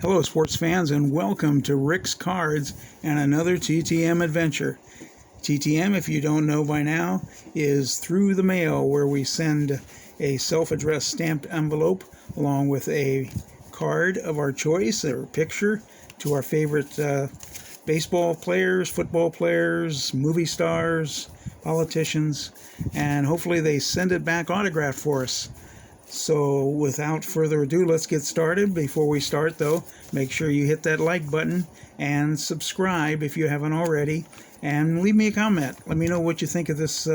Hello, sports fans, and welcome to Rick's Cards and another TTM adventure. TTM, if you don't know by now, is through the mail, where we send a self-addressed stamped envelope along with a card of our choice or picture to our favorite baseball players, football players, movie stars, politicians, and hopefully they send it back autographed for us. So without further ado, let's get started. Before we start, though, make sure you hit that like button and subscribe if you haven't already, and leave me a comment. Let me know what you think of this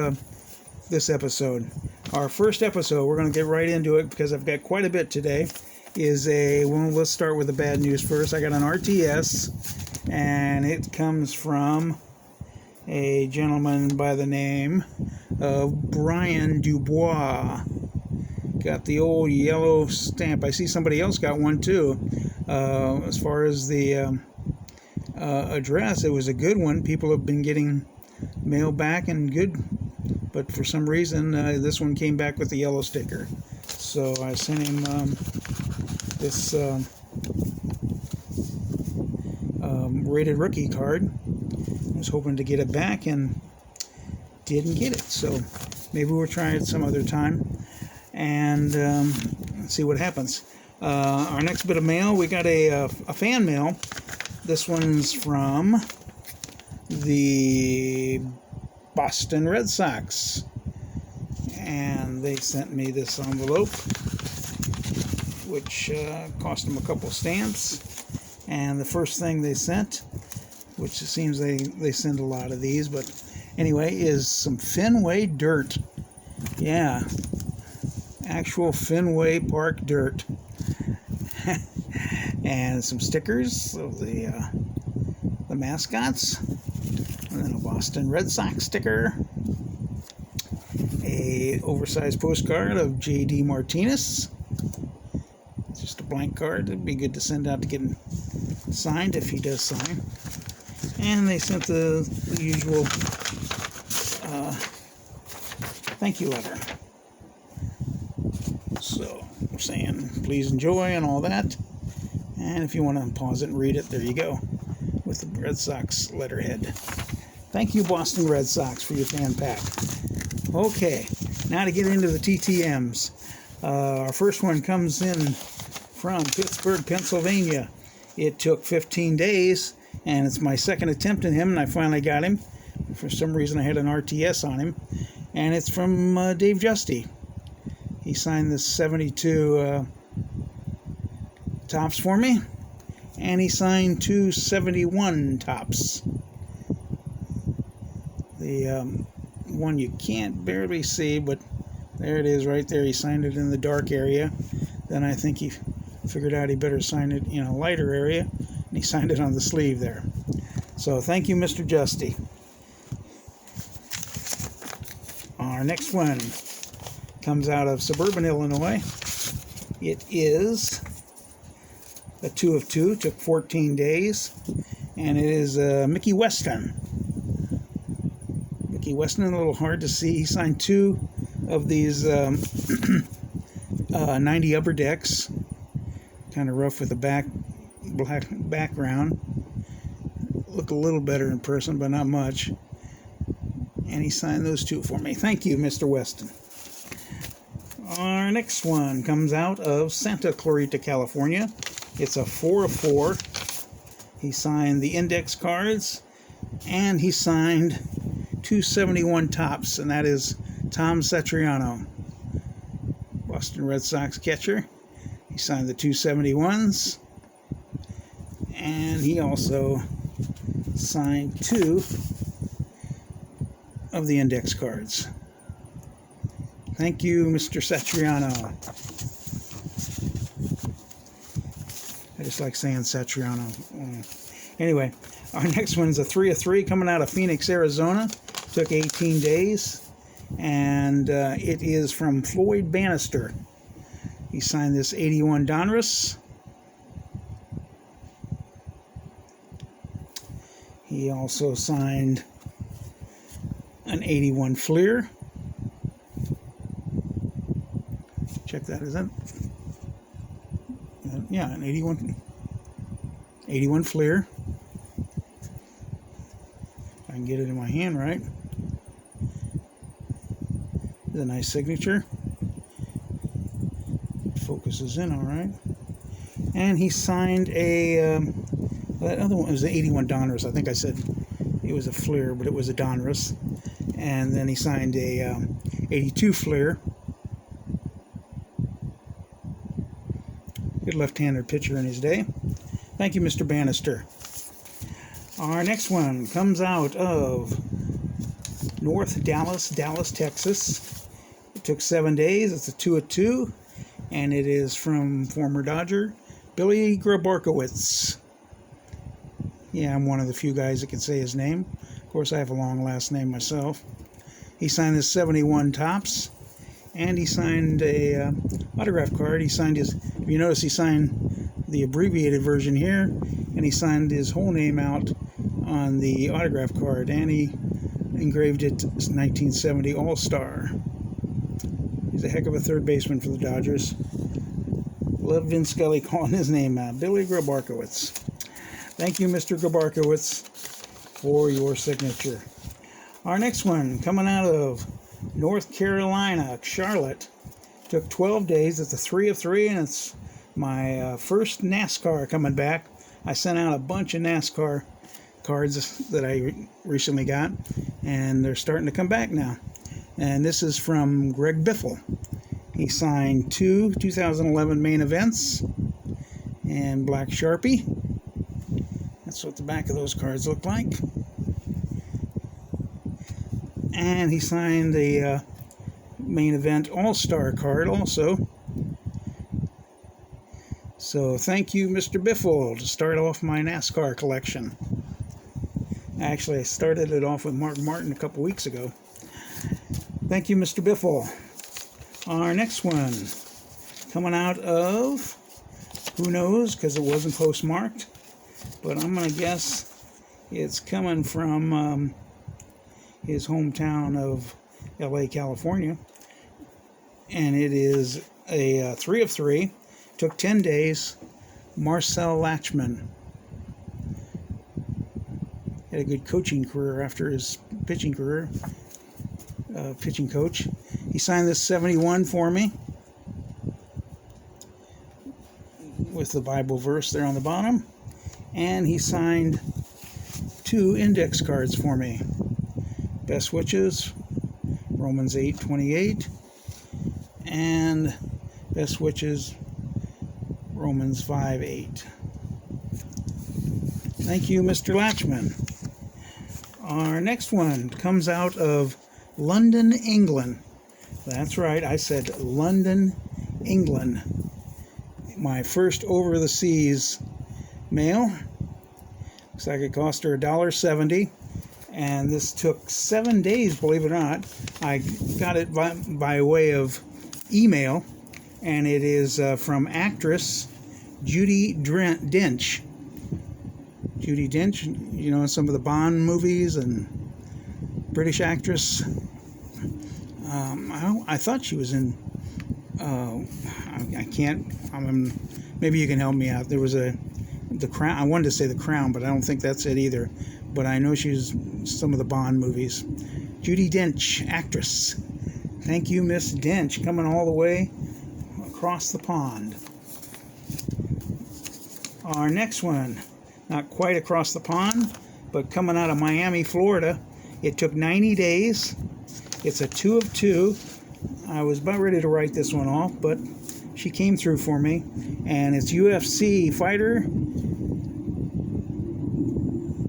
episode. Our first episode, we're going to get right into it because I've got quite a bit today, let's start with the bad news first. I got an RTS, and it comes from a gentleman by the name of Brian Dubois. Got the old yellow stamp. I see somebody else got one too. As far as the address, it was a good one. People have been getting mail back and good, but for some reason this one came back with the yellow sticker. So I sent him this rated rookie card. I was hoping to get it back and didn't get it. So maybe we'll try it some other time and see what happens. Our next bit of mail, we got a fan mail. This one's from the Boston Red Sox, and they sent me this envelope, which cost them a couple stamps. And the first thing they sent, which it seems they send a lot of these, but anyway, is some Fenway dirt. Yeah, actual Fenway Park dirt. And some stickers of the mascots, and then a Boston Red Sox sticker, a oversized postcard of J.D. Martinez. It's just a blank card. It'd be good to send out to get him signed if he does sign. And they sent the usual thank you letter. So we're saying please enjoy and all that. And if you want to pause it and read it, there you go, with the Red Sox letterhead. Thank you, Boston Red Sox, for your fan pack. Okay, now to get into the TTMs. Our first one comes in from Pittsburgh, Pennsylvania. It took 15 days, and it's my second attempt at him, and I finally got him. For some reason, I had an RTS on him, and it's from Dave Justy. He signed this 72 tops for me, and he signed 271 tops. The one you can't barely see, but there it is right there. He signed it in the dark area. Then I think he figured out he better sign it in a lighter area, and he signed it on the sleeve there. So thank you, Mr. Justy. Our next one comes out of suburban Illinois. It is a 2 of 2, took 14 days, and it is Mickey Weston. Mickey Weston, a little hard to see. He signed 2 of these 90 upper decks. Kind of rough with the black background. Look a little better in person, but not much. And he signed those 2 for me. Thank you, Mr. Weston. Our next one comes out of Santa Clarita, California. It's a 4 of 4. He signed the index cards, and he signed 271 tops, and that is Tom Cetriano, Boston Red Sox catcher. He signed the 271s, and he also signed 2 of the index cards. Thank you, Mr. Cetriano. I just like saying Cetriano. Anyway, our next one's a 3 of 3 coming out of Phoenix, Arizona. Took 18 days. And it is from Floyd Bannister. He signed this 81 Donruss. He also signed an 81 Fleer. Check that, is that? Yeah, an 81. 81 Fleer. I can get it in my hand right. It's a nice signature. Focuses in all right. And he signed a, that other one was the 81 Donruss. I think I said it was a Fleer, but it was a Donruss. And then he signed a 82 Fleer. Good left-handed pitcher in his day. Thank you, Mr. Bannister. Our next one comes out of North Dallas, Texas. It took 7 days. It's a 2-2, and it is from former Dodger Billy Gabarkowitz. Yeah, I'm one of the few guys that can say his name. Of course, I have a long last name myself. He signed his 71 Topps, and he signed a autograph card. He signed his, if you notice, he signed the abbreviated version here, and he signed his whole name out on the autograph card, and he engraved it 1970 All-Star. He's a heck of a third baseman for the Dodgers. Love Vin Scully calling his name out. Billy Gabarkowitz. Thank you, Mr. Gabarkowitz, for your signature. Our next one, coming out of North Carolina, Charlotte. Took 12 days. It's a 3 of 3, and it's my first NASCAR coming back. I sent out a bunch of NASCAR cards that I recently got, and they're starting to come back now. And this is from Greg Biffle. He signed 2 2011 main events and black Sharpie. That's what the back of those cards look like. And he signed the main event All-Star card also. So thank you, Mr. Biffle, to start off my NASCAR collection. Actually, I started it off with Mark Martin a couple weeks ago. Thank you, Mr. Biffle. Our next one, coming out of, who knows, because it wasn't postmarked, but I'm going to guess it's coming from his hometown of LA, California. And it is a 3 of 3. Took 10 days. Marcel Lachman. Had a good coaching career after his pitching career. Pitching coach. He signed this 71 for me with the Bible verse there on the bottom. And he signed 2 index cards for me. Best Wishes, Romans 8:28, and Best Wishes, Romans 5:8. Thank you, Mr. Lachman. Our next one comes out of London, England. That's right, I said London, England. My first over-the-seas mail. Looks like it cost her $1.70. And this took 7 days, believe it or not. I got it by way of email. And it is from actress Judy Dench. Judy Dench, you know, in some of the Bond movies, and British actress. I thought she was in, I can't, maybe you can help me out. There was The Crown. I wanted to say The Crown, but I don't think that's it either. But I know she's some of the Bond movies. Judy Dench, actress. Thank you, Miss Dench, coming all the way across the pond. Our next one, not quite across the pond, but coming out of Miami, Florida. It took 90 days. It's a 2 of 2. I was about ready to write this one off, but she came through for me. And it's UFC fighter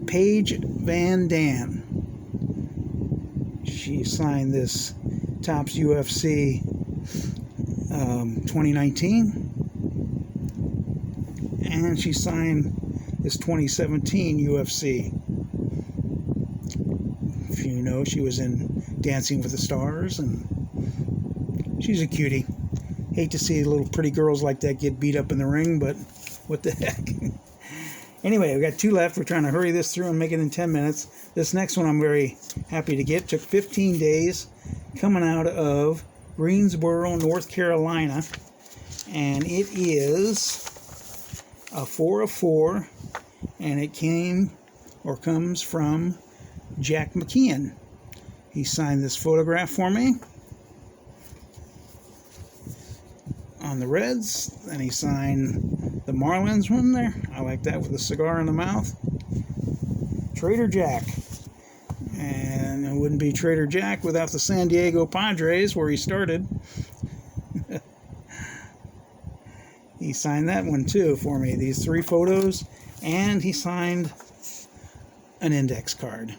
Paige Van Dam. She signed this Topps UFC 2019. And she signed this 2017 UFC. If you know, she was in Dancing with the Stars, and she's a cutie. Hate to see little pretty girls like that get beat up in the ring, but what the heck. Anyway, we got 2 left. We're trying to hurry this through and make it in 10 minutes. This next one I'm very happy to get. Took 15 days, coming out of Greensboro, North Carolina. And it is a 4 of 4. and it comes from Jack McKeon. He signed this photograph for me on the Reds, and he signed the Marlins one there. I like that, with a cigar in the mouth. Trader Jack. And it wouldn't be Trader Jack without the San Diego Padres, where he started. He signed that one too for me, these 3 photos, and he signed an index card.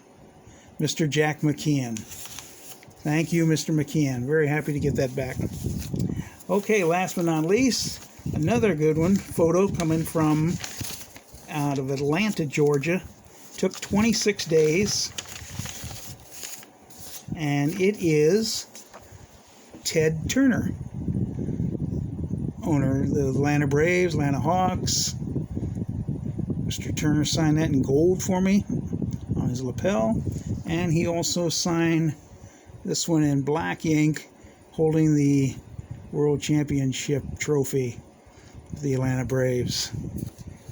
Mr. Jack McKeon. Thank you, Mr. McKeon. Very happy to get that back. Okay, last but not least, another good one. Photo coming from out of Atlanta, Georgia. Took 26 days. And it is Ted Turner, owner of the Atlanta Braves, Atlanta Hawks. Mr. Turner signed that in gold for me on his lapel. And he also signed this one in black ink, holding the World Championship trophy of the Atlanta Braves.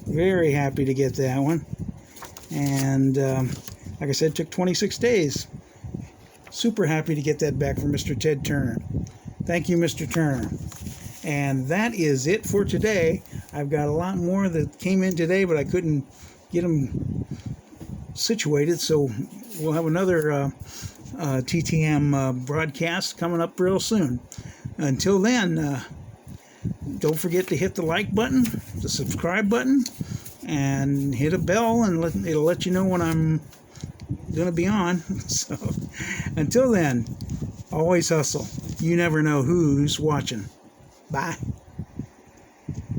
Very happy to get that one. And like I said, it took 26 days. Super happy to get that back from Mr. Ted Turner. Thank you, Mr. Turner. And that is it for today. I've got a lot more that came in today, but I couldn't get them situated, so we'll have another TTM broadcast coming up real soon. Until then, don't forget to hit the like button, the subscribe button, and hit a bell, and it'll let you know when I'm going to be on. So until then, always hustle. You never know who's watching. Bye.